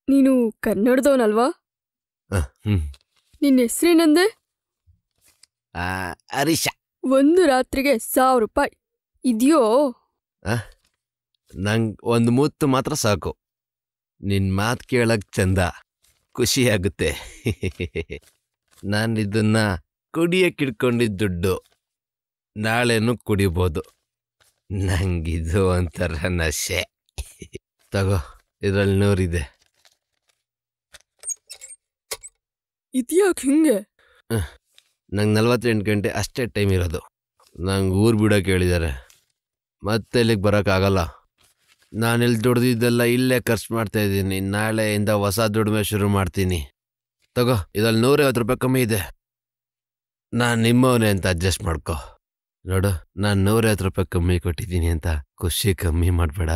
ನೀನು ಕನ್ನಡದವನಲ್ವಾ? ನಿನ್ನ ಹೆಸ್ರೇನಂದೆ? ಹರೀಶ. ಒಂದು ರಾತ್ರಿಗೆ 1000 ರೂಪಾಯಿ ಇದೆಯೋ? ನಂಗೆ ಒಂದು ಮುತ್ತು ಮಾತ್ರ ಸಾಕು. ನಿನ್ನ ಮಾತು ಕೇಳಕ್ಕೆ ಚಂದ, ಖುಷಿಯಾಗುತ್ತೆ. ನಾನು ಇದನ್ನ ಕುಡಿಯಕ್ಕೆ ಇಟ್ಕೊಂಡಿದ್ದ ದುಡ್ಡು, ನಾಳೆನೂ ಕುಡಿಬೋದು. ನಂಗಿದು ಒಂಥರ ನಶೆ. ತಗೋ, ಇದರಲ್ಲಿ 100 ಇದೆ. ಇದ್ಯಾಕೆ ಹಿಂಗೆ? ನಂಗೆ 48 ಗಂಟೆ ಅಷ್ಟೇ ಟೈಮ್ ಇರೋದು. ನಂಗೆ ಊರು ಬಿಡೋಕೆ ಹೇಳಿದ್ದಾರೆ, ಮತ್ತೆ ಇಲ್ಲಿಗೆ ಬರೋಕ್ಕಾಗಲ್ಲ. ನಾನಿಲ್ಲಿ ದುಡ್ದಿದ್ದೆಲ್ಲ ಇಲ್ಲೇ ಖರ್ಚು ಮಾಡ್ತಾಯಿದ್ದೀನಿ. ನಾಳೆಯಿಂದ ಹೊಸ ದುಡಿಮೆ ಶುರು ಮಾಡ್ತೀನಿ. ತಗೋ, ಇದರಲ್ಲಿ 150 ರೂಪಾಯಿ ಕಮ್ಮಿ ಇದೆ. ನಾನು ನಿಮ್ಮವನೇ ಅಂತ ಅಡ್ಜಸ್ಟ್ ಮಾಡ್ಕೊ. ನೋಡು, ನಾನು 150 ರೂಪಾಯಿ ಕಮ್ಮಿ ಕೊಟ್ಟಿದ್ದೀನಿ ಅಂತ ಖುಷಿ ಕಮ್ಮಿ ಮಾಡಬೇಡ.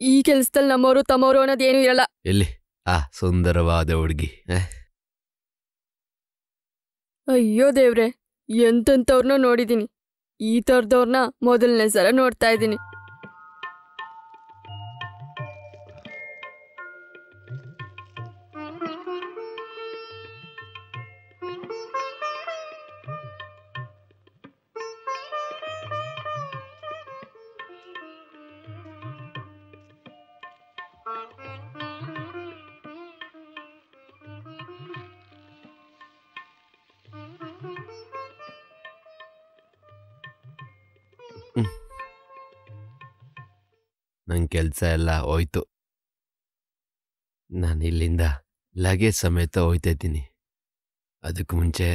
ಈ ಕೆಲ್ಸದಲ್ಲಿ ನಮ್ಮವರು ತಮ್ಮವರು ಅನ್ನೋದೇನು ಇರಲ್ಲ. ಎಲ್ಲಿ ಆ ಸುಂದರವಾದ ಹುಡುಗಿ? ಅಯ್ಯೋ ದೇವ್ರೆ, ಎಂತೆಂಥವ್ರನ್ನ ನೋಡಿದ್ದೀನಿ. ಈ ಥರದವ್ರನ್ನ ಮೊದಲನೇ ಸಲ ನೋಡ್ತಾ ಇದ್ದೀನಿ. ನನ್ನ ಕೆಲಸ ಎಲ್ಲ ಹೋಯ್ತು. ನಾನು ಇಲ್ಲಿಂದ ಲಗೇಜ್ ಸಮೇತ ಹೋಯ್ತಾ ಇದ್ದೀನಿ. ಅದಕ್ಕೆ ಮುಂಚೆ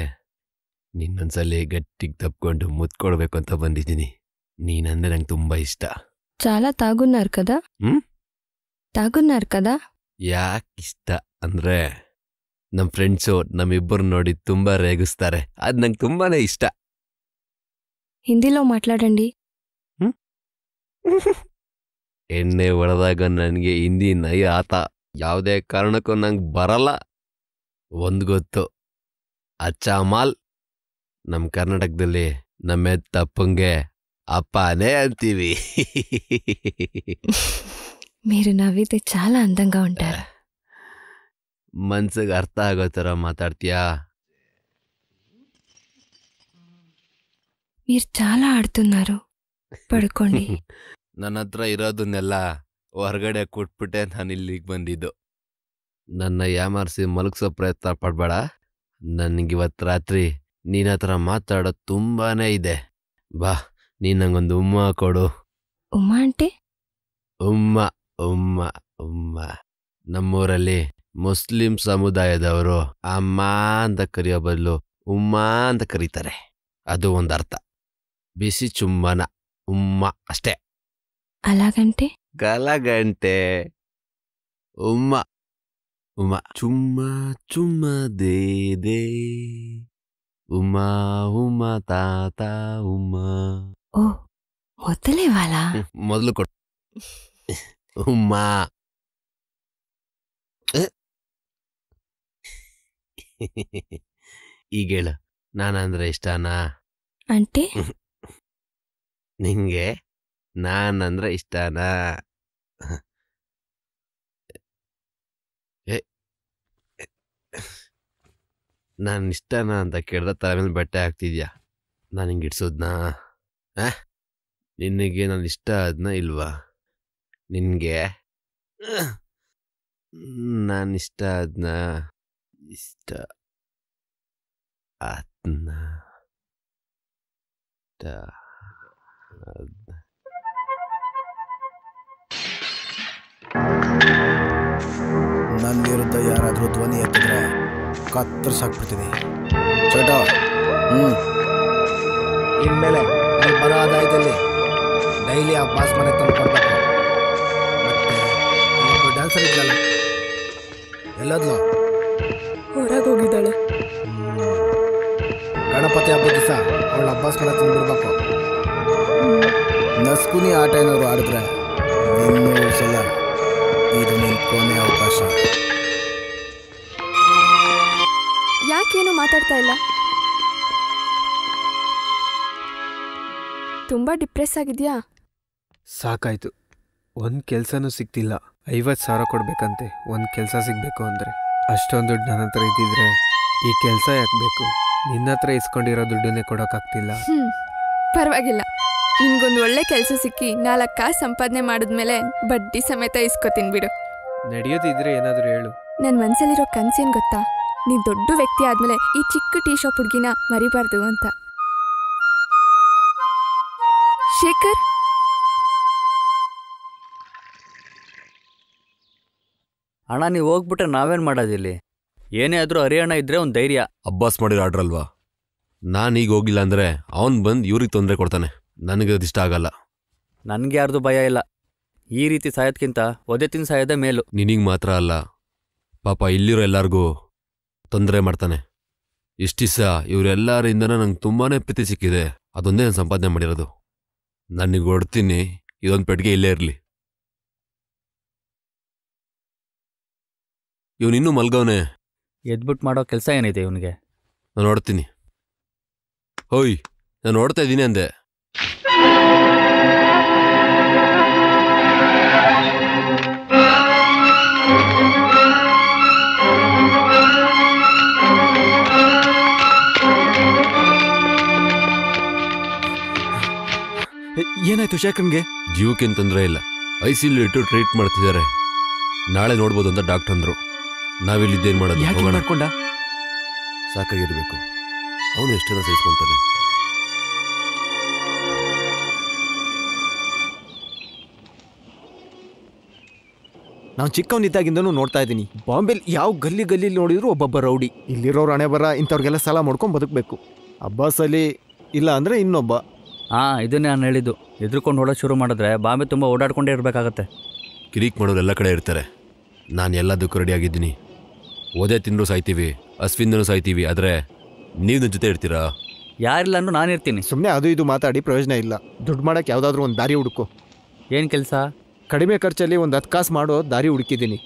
ನಿನ್ನೊಂದ್ಸಲಿ ಗಟ್ಟಿಗೆ ತಪ್ಕೊಂಡು ಮುತ್ಕೊಡ್ಬೇಕು ಅಂತ ಬಂದಿದ್ದೀನಿ. ನೀನಂದ್ರೆ ನಂಗೆ ತುಂಬ ಇಷ್ಟ. చాలా తాగున్నారు కదా? తాగున్నారు కదా? ಯಾಕೆ ಇಷ್ಟ ಅಂದರೆ, ನಮ್ಮ ಫ್ರೆಂಡ್ಸು ನಮ್ಮಿಬ್ಬರು ನೋಡಿ ತುಂಬ ರೇಗಿಸ್ತಾರೆ. ಅದು ನಂಗೆ ತುಂಬಾ ಇಷ್ಟ. ಹಿಂದಿలో మాట్లాడండి. ಎಣ್ಣೆ ಹೊಡೆದಾಗ ನನಗೆ ಹಿಂದಿ ನೈ ಆತ ಯಾವುದೇ ಕಾರಣಕ್ಕೂ ನಂಗೆ ಬರಲ್ಲ. ಒಂದು ಗೊತ್ತು, ಅಚ್ಚಾಮಾಲ್. ನಮ್ಮ ಕರ್ನಾಟಕದಲ್ಲಿ ನಮ್ಮ ತಪ್ಪಂಗೆ ಅಪ್ಪನೇ ಅಂತೀವಿ. మీరు నవ్వితే చాలా అందంగా ఉంటారు. ಮನ್ಸಿಗೆ ಅರ್ಥ ಆಗೋ ಥರ ಮಾತಾಡ್ತೀಯಾ? మీరు చాలా ఆడుతున్నారు. పడుకోండి. ನನ್ನ ಹತ್ರ ಇರೋದನ್ನೆಲ್ಲ ಹೊರಗಡೆ ಕೊಟ್ಬಿಟ್ಟೆ ನಾನು ಇಲ್ಲಿಗೆ ಬಂದಿದ್ದು. ನನ್ನ ಯಾಮಾರಿಸಿ ಮಲಗಿಸೋ ಪ್ರಯತ್ನ ಪಡಬೇಡ. ನನಗಿವತ್ತು ರಾತ್ರಿ ನಿನ್ನ ಹತ್ರ ಮಾತಾಡೋದು ತುಂಬಾ ಇದೆ. ಬಾ, ನೀನು ನಂಗೊಂದು ಉಮ್ಮ ಕೊಡು. ಉಮ್ಮ అంటే? ಉಮ್ಮ ಉಮ್ಮ ಉಮ್ಮ. ನಮ್ಮೂರಲ್ಲಿ ಮುಸ್ಲಿಂ ಸಮುದಾಯದವರು ಅಮ್ಮ ಅಂತ ಕರೆಯೋ ಬದಲು ಉಮ್ಮ ಅಂತ ಕರೀತಾರೆ. ಅದು ಒಂದು ಅರ್ಥ. ಬಿಸಿ ಚುಂಬನ, ಉಮ್ಮ ಅಷ್ಟೇ. అలాగంటే? ಗಲಗಂಟೆ. ಉಮ್ಮ ಉಮ್ಮ. ಚುಮ್ಮ ಚುಮ್ಮ ದೇ ದೇ. ಉಮ್ಮ ಉಮ್ಮ ತಾತ ಉಮ್ಮ. ఓ, మొదలేవాలా? ಮೊದಲು ಕೊಡು. ಉಮ್ಮ. ಈಗ ಹೇಳು, ನಾನಂದ್ರೆ ಇಷ್ಟನಾ? అంటే? ನಿಂಗೆ ನಾನಂದ್ರೆ ಇಷ್ಟನಾ? ನಾನು ಇಷ್ಟನಾ ಅಂತ ಕೇಳಿದ್ರೆ ತಲೆ ಮೇಲೆ ಬಟ್ಟೆ ಹಾಕ್ತಿದ್ಯಾ? ನಾನು ಹಿಂಗೆ ಇಡ್ಸೋದ್ನಾ? ನಿನಗೆ ನಾನು ಇಷ್ಟ ಆದ್ನ ಇಲ್ವಾ? ನಿನಗೆ ನಾನು ಇಷ್ಟ ಆದ್ನ? ಇಷ್ಟ ಆದ್ನ? ನನ್ನ ವಿರುದ್ಧ ಯಾರಾದರೂ ಧ್ವನಿ ಎತ್ತಿದ್ರೆ ಕತ್ತರಿಸಾಕ್ಬಿಡ್ತೀನಿ. ಚಟ. ಇನ್ಮೇಲೆ ನೀವು ಬರೋ ಆದಾಯದಲ್ಲಿ ಡೈಲಿ ಆ ಬಾಸ್ ಮನೆ ತಂದು ಕೊಡ್ಬೇಕು. ಮತ್ತೆ ಒಬ್ಬ ಡ್ಯಾನ್ಸರ್ ಇದ್ದಲ್ಲ, ಎಲ್ಲದ್ಲು? ಹೊರಗೆ ಹೋಗಿದ್ದಾಳೆ. ಗಣಪತಿ ಹಬ್ಬದ ದಿವಸ ಅವಳ ಅಬ್ಬಾಸ್ ಮನೆ ತಂದು ಬಿಡ್ಬೇಕು. ನಸ್ಕುನಿ ಆಟ ಏನಾದ್ರು ಆಡಿದ್ರೆ ಇನ್ನೂ ಸಲ ಇದು ನಿನ್ನ ಕೊನೆ ಅವಕಾಶ. ಯಾಕೇನು ಮಾತಾಡ್ತಾ ಇಲ್ಲ? ತುಂಬ ಡಿಪ್ರೆಸ್ ಆಗಿದೆಯಾ? ಸಾಕಾಯ್ತು, ಒಂದು ಕೆಲಸನೂ ಸಿಗ್ತಿಲ್ಲ. 50,000 ಕೊಡಬೇಕಂತೆ ಒಂದು ಕೆಲಸ ಸಿಗಬೇಕು ಅಂದರೆ. ಅಷ್ಟೊಂದು ದುಡ್ಡು ನನ್ನ ಹತ್ರ ಇದ್ದಿದ್ರೆ ಈ ಕೆಲಸ ಯಾಕೆ ಬೇಕು? ನಿನ್ನ ಹತ್ರ ಇಸ್ಕೊಂಡಿರೋ ದುಡ್ಡನ್ನೇ ಕೊಡೋಕ್ಕಾಗ್ತಿಲ್ಲ. ಪರವಾಗಿಲ್ಲ, ನಿಮ್ಗೊಂದು ಒಳ್ಳೆ ಕೆಲಸ ಸಿಕ್ಕಿ 4 ಕಾಸು ಸಂಪಾದನೆ ಮಾಡಿದ್ಮೇಲೆ ಬಡ್ಡಿ ಸಮೇತ ಇಸ್ಕೊತೀನಿ ಬಿಡು. ನಡೆಯೋದಿದ್ರೆ ಏನಾದರೂ ಹೇಳು. ನನ್ನ ಮನಸ್ಸಲ್ಲಿರೋ ಕನಸೇನು ಗೊತ್ತಾ? ನೀನು ದೊಡ್ಡ ವ್ಯಕ್ತಿ ಆದಮೇಲೆ ಈ ಚಿಕ್ಕ ಟೀ ಶಾಪ್ ಹುಡುಗಿನ ಮರಿಬಾರ್ದು ಅಂತ. ಶೇಖರ್, ಅಣ್ಣ ನೀವು ಹೋಗ್ಬಿಟ್ರೆ ನಾವೇನು ಮಾಡೋದಿಲ್ಲಿ? ಏನೇ ಆದರೂ ಹರಿಯಾಣ ಇದ್ರೆ ಒಂದು ಧೈರ್ಯ. ಅಬ್ಬಾಸ್ ಮಾಡಿರೋ ಆರ್ಡ್ರ್ ಅಲ್ವಾ? ನಾನೀಗ ಹೋಗಿಲ್ಲ ಅಂದರೆ ಅವನು ಬಂದು ಇವ್ರಿಗೆ ತೊಂದರೆ ಕೊಡ್ತಾನೆ. ನನಗೆ ಅದಿಷ್ಟ ಆಗಲ್ಲ. ನನಗೆ ಯಾರ್ದು ಭಯ ಇಲ್ಲ. ಈ ರೀತಿ ಸಾಯೋದ್ಕಿಂತ ಒದೆ ತಿಂದು ಸಾಯೋದೇ ಮೇಲು. ನಿನಗೆ ಮಾತ್ರ ಅಲ್ಲ, ಪಾಪ ಇಲ್ಲಿರೋ ಎಲ್ಲರಿಗೂ ತೊಂದರೆ ಮಾಡ್ತಾನೆ. ಇಷ್ಟು ದಿವಸ ಇವರೆಲ್ಲರಿಂದನೂ ನಂಗೆ ತುಂಬಾ ಪ್ರೀತಿ ಸಿಕ್ಕಿದೆ. ಅದೊಂದೇ ನಾನು ಸಂಪಾದನೆ ಮಾಡಿರೋದು. ನನಗೆ ಹೊಡ್ತೀನಿ, ಇದೊಂದು ಪೆಟ್ಟಿಗೆ ಇಲ್ಲೇ ಇರಲಿ. ಇವನಿನ್ನೂ ಮಲ್ಗವನೆ. ಎದ್ಬಿಟ್ಟು ಮಾಡೋ ಕೆಲಸ ಏನಿದೆ ಇವನಿಗೆ? ನಾನು ನೋಡ್ತೀನಿ. ಹೋಯ್, ನಾನು ನೋಡ್ತಾ ಇದ್ದೀನಿ ಅಂದೆ. ಏನಾಯ್ತು ಶೇಖರ್ಗೆ? ಜೀವಕ್ಕೇನು ತೊಂದರೆ ಇಲ್ಲ. ಐಸಿಯಲ್ಲಿ ಇಟ್ಟು ಟ್ರೀಟ್ ಮಾಡ್ತಿದ್ದಾರೆ. ನಾಳೆ ನೋಡ್ಬೋದು ಅಂತ ಡಾಕ್ಟರ್ ಅಂದರು. ನಾವಿಲ್ಲಿದ್ದೇನು ಮಾಡೋದು? ಮಾಡ್ಕೊಂಡ? ಸಾಕಾಗಿರ್ಬೇಕು. ಅವನು ಎಷ್ಟೆಲ್ಲ ಸಹಿಸ್ಕೊಂತಾನೆ. ನಾವು ಚಿಕ್ಕವನಿದ್ದಾಗಿಂದನೂ ನೋಡ್ತಾ ಇದ್ದೀನಿ, ಬಾಂಬೆಲಿ ಯಾವ ಗಲ್ಲಿ ನೋಡಿದ್ರು ಒಬ್ಬೊಬ್ಬ ರೌಡಿ. ಇಲ್ಲಿರೋರು ಹಣೆ ಬರ ಇಂಥವ್ರಿಗೆಲ್ಲ ಸಾಲ ಮಾಡ್ಕೊಂಡು ಬದುಕಬೇಕು. ಅಬ್ಬಾಸಲ್ಲಿ ಇಲ್ಲ ಅಂದರೆ ಇನ್ನೊಬ್ಬ. ಇದನ್ನೇ ನಾನು ಹೇಳಿದ್ದು. ಎದ್ರುಕೊಂಡು ಹೊಡೋದು ಶುರು ಮಾಡಿದ್ರೆ ಬಾಂಬೆ ತುಂಬ ಓಡಾಡ್ಕೊಂಡೇ ಇರಬೇಕಾಗತ್ತೆ. ಕಿರಿಕ್ ಮಾಡೋರು ಎಲ್ಲ ಕಡೆ ಇರ್ತಾರೆ. ನಾನು ಎಲ್ಲದಕ್ಕೂ ರೆಡಿಯಾಗಿದ್ದೀನಿ. ಓದೇ ತಿಂದರೂ ಸಾಯ್ತೀವಿ, ಹಸ್ವಿಂದನೂ ಸಾಯ್ತೀವಿ. ಆದರೆ ನೀವು ನನ್ನ ಜೊತೆ ಇರ್ತೀರಾ? ಯಾರಿಲ್ಲ ಅಂದ್ರೂ ನಾನಿರ್ತೀನಿ. ಸುಮ್ಮನೆ ಅದು ಇದು ಮಾತಾಡಿ ಪ್ರಯೋಜನ ಇಲ್ಲ. ದುಡ್ಡು ಮಾಡೋಕ್ಕೆ ಯಾವುದಾದ್ರೂ ಒಂದು ದಾರಿ ಹುಡುಕು. ಏನು ಕೆಲಸ? ಕಡಿಮೆ ಖರ್ಚಲ್ಲಿ ಒಂದು 10 ಕಾಸು ಮಾಡೋ ದಾರಿ ಹುಡುಕಿದ್ದೀನಿ.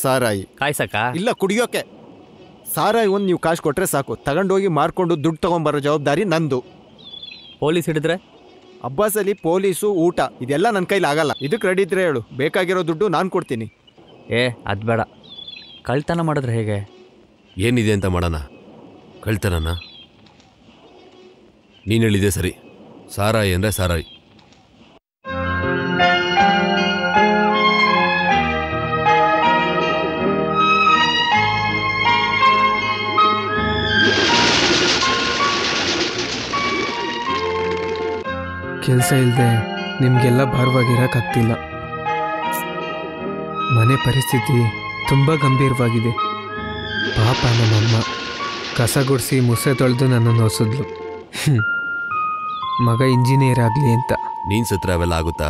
ಸಾರಾಯಿ ಕಾಯ್ಸಕ್ಕ? ಇಲ್ಲ, ಕುಡಿಯೋಕೆ. ಸಾರಾಯಿ ಒಂದು ನೀವು ಕಾಸು ಕೊಟ್ಟರೆ ಸಾಕು. ತಗೊಂಡೋಗಿ ಮಾರ್ಕೊಂಡು ದುಡ್ಡು ತೊಗೊಂಬರೋ ಜವಾಬ್ದಾರಿ ನಂದು. ಪೊಲೀಸ್ ಹಿಡಿದ್ರೆ? ಅಬ್ಬಾಸಲ್ಲಿ ಪೊಲೀಸು, ಊಟ ಇದೆಲ್ಲ ನನ್ನ ಕೈಲಿ ಆಗಲ್ಲ. ಇದಕ್ಕೆ ರೆಡಿ ಇದ್ರೆ ಹೇಳು, ಬೇಕಾಗಿರೋ ದುಡ್ಡು ನಾನು ಕೊಡ್ತೀನಿ. ಅದು ಬೇಡ. ಕಳ್ತನ ಮಾಡಿದ್ರೆ ಹೇಗೆ? ಏನಿದೆ ಅಂತ ಮಾಡೋಣ? ಕಳ್ತನನ? ನೀನು ಹೇಳಿದೆ ಸರಿ. ಸಾರಾಯಿ ಅಂದರೆ ಸಾರಾಯಿ. ಕೆಲಸ ಇಲ್ಲದೆ ನಿಮಗೆಲ್ಲ ಭಾರವಾಗಿರೋಕ್ಕಾಗ್ತಿಲ್ಲ. ಮನೆ ಪರಿಸ್ಥಿತಿ ತುಂಬ ಗಂಭೀರವಾಗಿದೆ. ಪಾಪ ನಮ್ಮಮ್ಮ ಕಸ ಗುಡಿಸಿ ಮುಸೆ ತೊಳೆದು ನನ್ನನ್ನು ಹೊಸದ್ಲು. ಮಗ ಇಂಜಿನಿಯರ್ ಆಗಲಿ ಅಂತ. ನೀನು ಸತ್ರ ಅವೆಲ್ಲ ಆಗುತ್ತಾ?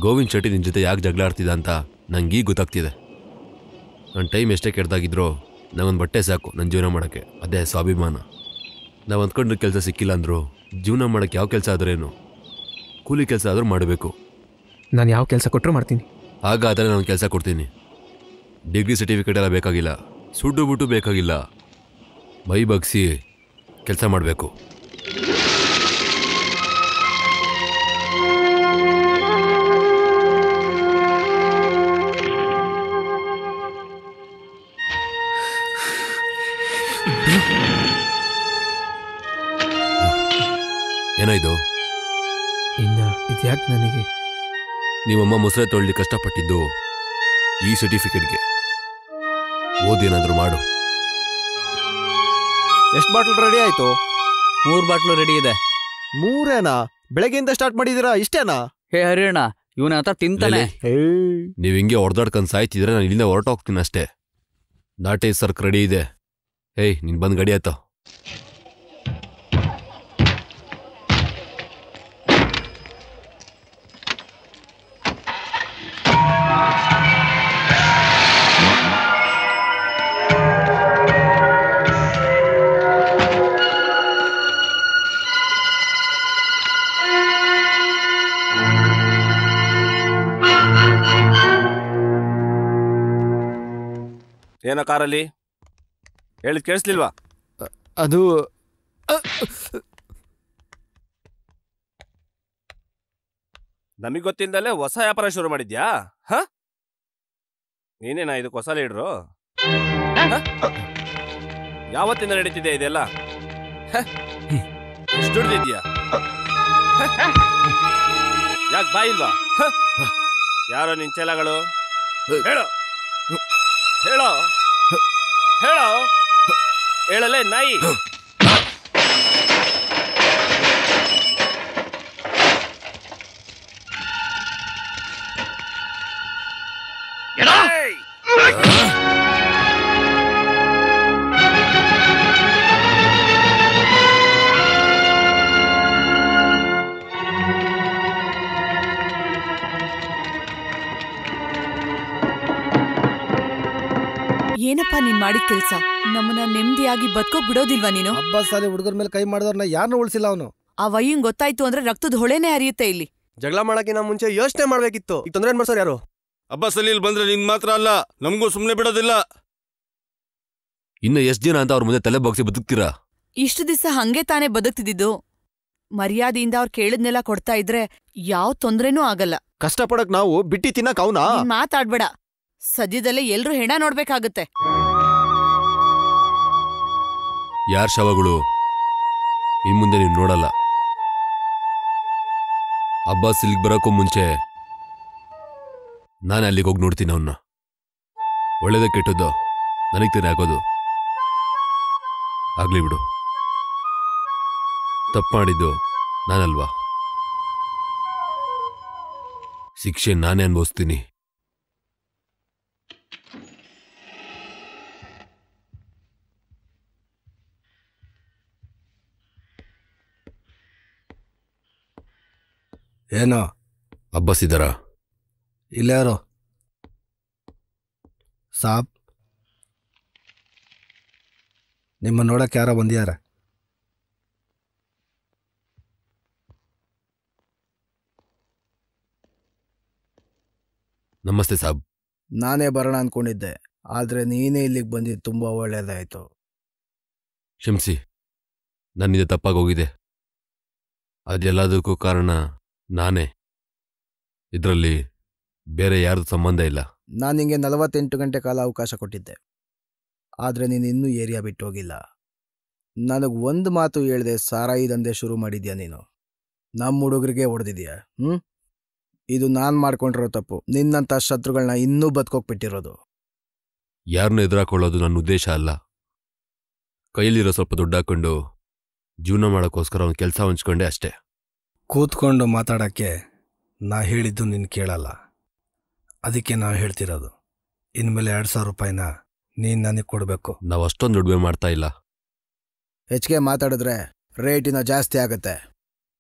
ಗೋವಿಂದ್ ಶೆಟ್ಟಿ ನಿನ್ನ ಜೊತೆ ಯಾಕೆ ಜಗಳ ಆಡ್ತಿದ್ದ ಅಂತ ನಂಗೀಗ ಗೊತ್ತಾಗ್ತಿದೆ. ನನ್ನ ಟೈಮ್ ಎಷ್ಟೇ ಕೆಡ್ದಾಗಿದ್ರೂ ನಾವೊಂದು ಬಟ್ಟೆ ಸಾಕು ನನ್ನ ಜೀವನ ಮಾಡೋಕ್ಕೆ. ಅದೇ ಸ್ವಾಭಿಮಾನ. ನಾವು ಅಂದ್ಕೊಂಡು ಕೆಲಸ ಸಿಕ್ಕಿಲ್ಲ ಅಂದರು ಜೀವನ ಮಾಡೋಕ್ಕೆ ಯಾವ ಕೆಲಸ ಆದ್ರೇನು? ಕೂಲಿ ಕೆಲಸ ಆದರೂ ಮಾಡಬೇಕು. ನಾನು ಯಾವ ಕೆಲಸ ಕೊಟ್ಟರು ಮಾಡ್ತೀನಿ. ಹಾಗಾದರೆ ನಾನು ಕೆಲಸ ಕೊಡ್ತೀನಿ. ಡಿಗ್ರಿ ಸರ್ಟಿಫಿಕೇಟ್ ಎಲ್ಲ ಬೇಕಾಗಿಲ್ಲ, ಸುಟ್ಟು ಬುಟ್ಟು ಬೇಕಾಗಿಲ್ಲ. ಮೈ ಬಗ್ಸಿ ಕೆಲಸ ಮಾಡಬೇಕು. ಏನಾಯ್ತು? ಇನ್ನು ಇದ್ಯಾಕೆ ನನಗೆ? ನೀವಮ್ಮ ಮೊಸರೆ ತೊಳ್ಳಿ ಕಷ್ಟಪಟ್ಟಿದ್ದು ಈ ಸರ್ಟಿಫಿಕೇಟ್ಗೆ. ಓದೇನಾದರೂ ಮಾಡು. ಎಷ್ಟು ಬಾಟ್ಲ್ ರೆಡಿ ಆಯಿತು? 3 ಬಾಟ್ಲು ರೆಡಿ ಇದೆ. 3 ಬೆಳಗ್ಗೆಯಿಂದ ಸ್ಟಾರ್ಟ್ ಮಾಡಿದ್ದೀರಾ? ಇಷ್ಟೇನಾ? ಹೇ ಹರಿಯಣ್ಣ, ಇವನ ಹತ್ರ ತಿಂತಾನೆ. ನೀವು ಹಿಂಗೆ ಹೊಡೆದಾಡ್ಕೊಂಡು ಸಾಯ್ತಿದ್ರೆ ನಾನು ಇಲ್ಲಿಂದ ಹೊರಟೋಗ್ತೀನಿ ಅಷ್ಟೇ. ನಾಟೆ ಸರ್ಕ್ ರೆಡಿ ಇದೆ. ಏಯ್, ನೀನು ಬಂದು ಗಡಿ ಆಯ್ತು. ಏನೋ ಕಾರಲ್ಲಿ ಹೇಳಿದ್ ಕೇಳಿಸ್ಲಿಲ್ವಾ? ಅದು ನಮಗ್ ಗೊತ್ತಿಲ್ಲದಲ್ಲೇ ಹೊಸ ವ್ಯಾಪಾರ ಶುರು ಮಾಡಿದ್ಯಾ? ಹ, ನೀನೇನಾ ಇದಕ್ಕೆ ಹೊಸ ಲೀಡ್ರು? ಯಾವತ್ತಿಂದ ನಡೀತಿದ್ಯಾ ಇದೆಲ್ಲ? ಎಷ್ಟು ದುಡ್ದಿದ್ಯಾ? ಯಾಕೆ ಬಾಯಿಲ್ವಾ? ಯಾರೋ ನಿನ್ ಚೆಲಗಳು? ಹೇಳೋ ಹೇಳೋ ಹೇಳೋ, ಹೇಳಲೇ ನಾಯಿ. ಏನಪ್ಪಾ ನೀನ್ ಮಾಡಿದ ಕೆಲ್ಸ? ನಮ್ಮನ್ನ ನೆಮ್ಮದಿಯಾಗಿ ಬದುಕೋಕ್ ಬಿಡೋದಿಲ್ವಾ ನೀನು? ಅಬ್ಬಾಸ್ ಸಾಲಿ ಹುಡುಗರ ಮೇಲೆ ಕೈ ಮಾಡಿದವ್ರನ್ನ ಯಾರನ್ನೂ ಉಳಿಸಿಲ್ಲ ಅವನು. ಆ ವಯ್ಯಂಗ್ ಗೊತ್ತಾಯ್ತು ಅಂದ್ರೆ ರಕ್ತದ ಹೊಳೆನೇ ಹರಿಯುತ್ತೆ ಇಲ್ಲಿ. ಜಗಳ ಮಾಡಕ್ಕಿನ ಮುಂಚೆ ಯೋಚನೆ ಮಾಡ್ಬೇಕಿತ್ತು. ಈಗ ತೊಂದ್ರೆ ಮಾಡ್ಸೋರು ಯಾರು? ಅಬ್ಬಾಸ್ ಅಲ್ಲಿ ಬಂದ್ರೆ ನಿನ್ ಮಾತ್ರ ಅಲ್ಲ, ನಮಗೂ ಸುಮ್ನೆ ಬಿಡೋದಿಲ್ಲ. ಇನ್ನು ಎಷ್ಟು ಜನ ಅಂತ ಅವ್ರ ಮುಂದೆ ತಲೆ ಬಗ್ಸಿ ಬದುಕ್ತೀರಾ? ಇಷ್ಟು ದಿವಸ ಹಂಗೆ ತಾನೇ ಬದುಕ್ತಿದ್ದು. ಮರ್ಯಾದೆಯಿಂದ ಅವ್ರು ಕೇಳಿದ್ನೆಲ್ಲ ಕೊಡ್ತಾ ಇದ್ರೆ ಯಾವ ತೊಂದ್ರೆನೂ ಆಗಲ್ಲ. ಕಷ್ಟಪಡಕ್ ನಾವು ಬಿಟ್ಟಿ ತಿನ್ನಕ್ ಅವನಾ? ಮಾತಾಡ್ಬೇಡ. ಸದ್ಯದಲ್ಲೇ ಎಲ್ರೂ ಹೆಣ ನೋಡ್ಬೇಕಾಗತ್ತೆ. ಯಾರ ಶವಗಳು ಇನ್ ಮುಂದೆ ನೀವು ನೋಡಲ್ಲ. ಅಬ್ಬಾಸ್ ಇಲ್ಲಿಗೆ ಬರೋಕ್ಕೂ ಮುಂಚೆ ನಾನು ಅಲ್ಲಿಗೆ ಹೋಗಿ ನೋಡ್ತೀನಿ ಅವನ್ನ. ಒಳ್ಳೇದ ಕೆಟ್ಟದ್ದು ನನಗೆ ತೀರ ಹಾಕೋದು. ಆಗ್ಲಿ ಬಿಡು, ತಪ್ಪು ಮಾಡಿದ್ದು ನಾನಲ್ವಾ? ಶಿಕ್ಷೆ ನಾನೇ ಅನುಭವಿಸ್ತೀನಿ. ಏನೋ ಅಬ್ಬಾಸ್ ಇದ್ದಾರಾ? ಇಲ್ಲಾರೋ ಸಾಬ್, ನಿಮ್ಮ ನೋಡಕ್ಕೆ ಯಾರೋ ಬಂದಿಯಾರ. ನಮಸ್ತೆ ಸಾಬ್. ನಾನೇ ಬರೋಣ ಅಂದ್ಕೊಂಡಿದ್ದೆ, ಆದರೆ ನೀನೇ ಇಲ್ಲಿಗೆ ಬಂದಿದ್ದು ತುಂಬ ಒಳ್ಳೆಯದಾಯಿತು. ಕ್ಷಮಿಸಿ, ನನ್ನಿಂದ ತಪ್ಪಾಗೋಗಿದೆ. ಅದೆಲ್ಲದಕ್ಕೂ ಕಾರಣ ನಾನೇ. ಇದರಲ್ಲಿ ಬೇರೆ ಯಾರ್ದು ಸಂಬಂಧ ಇಲ್ಲ. ನಾನು ನಿಂಗೆ 48 ಗಂಟೆ ಕಾಲ ಅವಕಾಶ ಕೊಟ್ಟಿದ್ದೆ, ಆದರೆ ನೀನು ಇನ್ನೂ ಏರಿಯಾ ಬಿಟ್ಟು ಹೋಗಿಲ್ಲ. ನನಗೆ ಒಂದು ಮಾತು ಹೇಳ್ದೆ ಸಾರಾಯಿ ದಂಧೆ ಶುರು ಮಾಡಿದ್ಯಾ ನೀನು. ನಮ್ಮ ಹುಡುಗರಿಗೆ ಹೊಡೆದಿದ್ಯಾ. ಇದು ನಾನು ಮಾಡ್ಕೊಂಡಿರೋ ತಪ್ಪು. ನಿನ್ನಂಥ ಶತ್ರುಗಳನ್ನ ಇನ್ನೂ ಬದುಕೋಗ್ಬಿಟ್ಟಿರೋದು. ಯಾರನ್ನೂ ಎದುರಾಕೊಳ್ಳೋದು ನನ್ನ ಉದ್ದೇಶ ಅಲ್ಲ. ಕೈಯಲ್ಲಿರೋ ಸ್ವಲ್ಪ ದುಡ್ಡು ಹಾಕೊಂಡು ಜೀವನ ಮಾಡೋಕ್ಕೋಸ್ಕರ ಒಂದು ಕೆಲಸ ಹಂಚ್ಕೊಂಡೆ ಅಷ್ಟೇ. ಕೂತ್ಕೊಂಡು ಮಾತಾಡೋಕ್ಕೆ ನಾ ಹೇಳಿದ್ದು ನೀನು ಕೇಳಲ್ಲ, ಅದಕ್ಕೆ ನಾವು ಹೇಳ್ತಿರೋದು. ಇನ್ಮೇಲೆ 2,000 ರೂಪಾಯಿನ ನೀನು ನನಗೆ ಕೊಡಬೇಕು. ನಾವು ಅಷ್ಟೊಂದು ದುಡಿಮೆ ಮಾಡ್ತಾ ಇಲ್ಲ. ಹೆಚ್ಚಿಗೆ ಮಾತಾಡಿದ್ರೆ ರೇಟಿನ ಜಾಸ್ತಿ ಆಗುತ್ತೆ.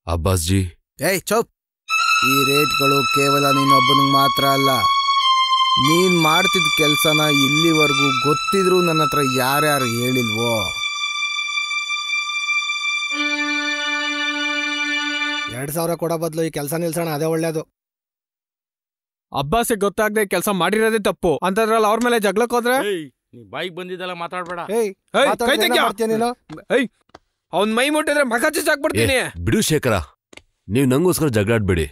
ಅಬ್ಬಾಸ್ ಜಿ. ಏಯ್ ಚೌಪ್! ಈ ರೇಟ್ಗಳು ಕೇವಲ ನೀನೊಬ್ಬನಿಗೆ ಮಾತ್ರ ಅಲ್ಲ. ನೀನು ಮಾಡ್ತಿದ್ದ ಕೆಲಸನ ಇಲ್ಲಿವರೆಗೂ ಗೊತ್ತಿದ್ರೂ ನನ್ನ ಹತ್ರ ಯಾರ್ಯಾರು ಹೇಳಿಲ್ವೋ. 2,000 ಕೊಡೋ ಬದಲು ಈ ಕೆಲಸ ನಿಲ್ಸೋಣ, ಅದೇ ಒಳ್ಳೇದು. ಅಬ್ಬಾಸಿಗೆ ಗೊತ್ತಾಗದೆ ಕೆಲಸ ಮಾಡಿರೋದೇ ತಪ್ಪು ಅಂತದ್ರಲ್ಲಿ ಅವ್ರ ಮೇಲೆ ಜಗಳಕ್ಕೆ ಹೋದ್ರೆ ನೀ ಬಾಯಿಗೆ ಬಂದಿದ್ದೆಲ್ಲ ಮಾತಾಡ್ಬೇಡ. ಅವ್ನ್ ಮೈ ಮುಟ್ಟಿದ್ರೆ ಮಗ ಚುಚ್ಚಾಕ್ಬಿಡ್ತೀನಿ. ಬಿಡು ಶೇಖರ, ನೀವು ನಂಗೋಸ್ಕರ ಜಗಳಾಡ್ಬೇಡಿ.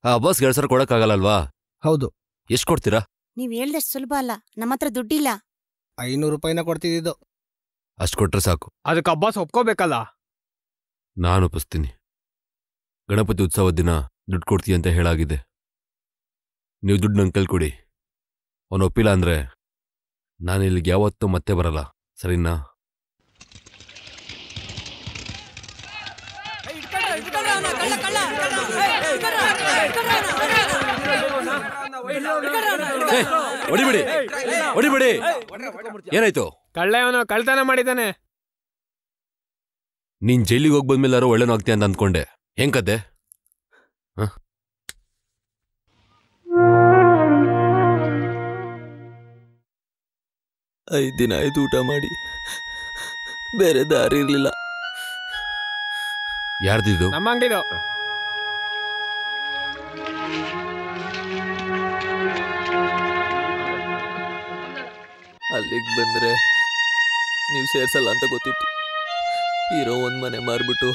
ಆ ಅಬ್ಬಾಸ್ 2,000 ಕೊಡಕ್ಕಾಗಲ್ಲಲ್ವಾ? ಹೌದು. ಎಷ್ಟು ಕೊಡ್ತೀರಾ? ನೀವ್ ಹೇಳ್ದಷ್ಟು ಸುಲಭ ಅಲ್ಲ, ನಮ್ಮ ಹತ್ರ ದುಡ್ಡಿಲ್ಲ. 500 ರೂಪಾಯಿನ ಕೊಡ್ತಿದ್ದು. ಅಷ್ಟು ಕೊಟ್ರೆ ಸಾಕು. ಅದಕ್ಕೆ ಅಬ್ಬಾಸ್ ಒಪ್ಕೋಬೇಕಲ್ಲ. ನಾನು ಒಪ್ಪಿಸ್ತೀನಿ. ಗಣಪತಿ ಉತ್ಸವದ ದಿನ ದುಡ್ಡು ಕೊಡ್ತೀಯ ಅಂತ ಹೇಳಾಗಿದೆ. ನೀವು ದುಡ್ಡು ನಂಗೆ ಕೈಲಿ ಕೊಡಿ. ಅವನು ಒಪ್ಪಿಲ್ಲ ಅಂದ್ರೆ ನಾನು ಇಲ್ಲಿಗೆ ಯಾವತ್ತೂ ಮತ್ತೆ ಬರಲ್ಲ, ಸರಿನಾ? ಹೊಡಿಬಿಡಿ, ಹೊಡಿಬಿಡಿ. ಏನಾಯ್ತು? ಕಳ್ಳ ಅವನು ಕಳ್ತನ ಮಾಡಿದ್ದಾನೆ. ನೀನ್ ಜೈಲಿಗೆ ಹೋಗಿ ಬಂದ್ಮೇಲಾರು ಒಳ್ಳೆನೂ ಆಗ್ತೀಯ ಅಂತ ಅಂದ್ಕೊಂಡೆ. ಹೆಂಗ್ ಕತೆ? 5 ದಿನ ಆಯ್ತು ಊಟ ಮಾಡಿ, ಬೇರೆ ದಾರಿ ಇರ್ಲಿಲ್ಲ. ಯಾರ್ದಿದು? ನಮ್ಮ ಅಂಗಡಿದು. ಅಲ್ಲಿಗೆ ಬಂದ್ರೆ ನೀವು ಸೇರ್ಸಲ್ಲ ಅಂತ ಗೊತ್ತಿತ್ತು. ಇರೋ 1 ಮನೆ ಮಾರ್ಬಿಟ್ಟು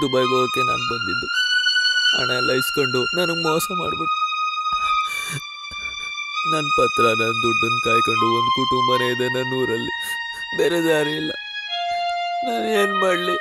ದುಬೈಗೆ ಹೋಗೋಕೆ ನಾನು ಬಂದಿದ್ದು. ಹಣ ಎಲ್ಲ ಇಸ್ಕೊಂಡು ನನಗೆ ಮೋಸ ಮಾಡ್ಬಿಟ್ಟು ನನ್ನ ಪತ್ರ ನನ್ನ ದುಡ್ಡನ್ನು ಕಾಯ್ಕೊಂಡು ಒಂದು ಕುಟುಂಬನೇ ಇದೆ ನನ್ನ ಊರಲ್ಲಿ. ಬೇರೆ ದಾರಿ ಇಲ್ಲ. ನಾನು ಏನು ಮಾಡಲಿ?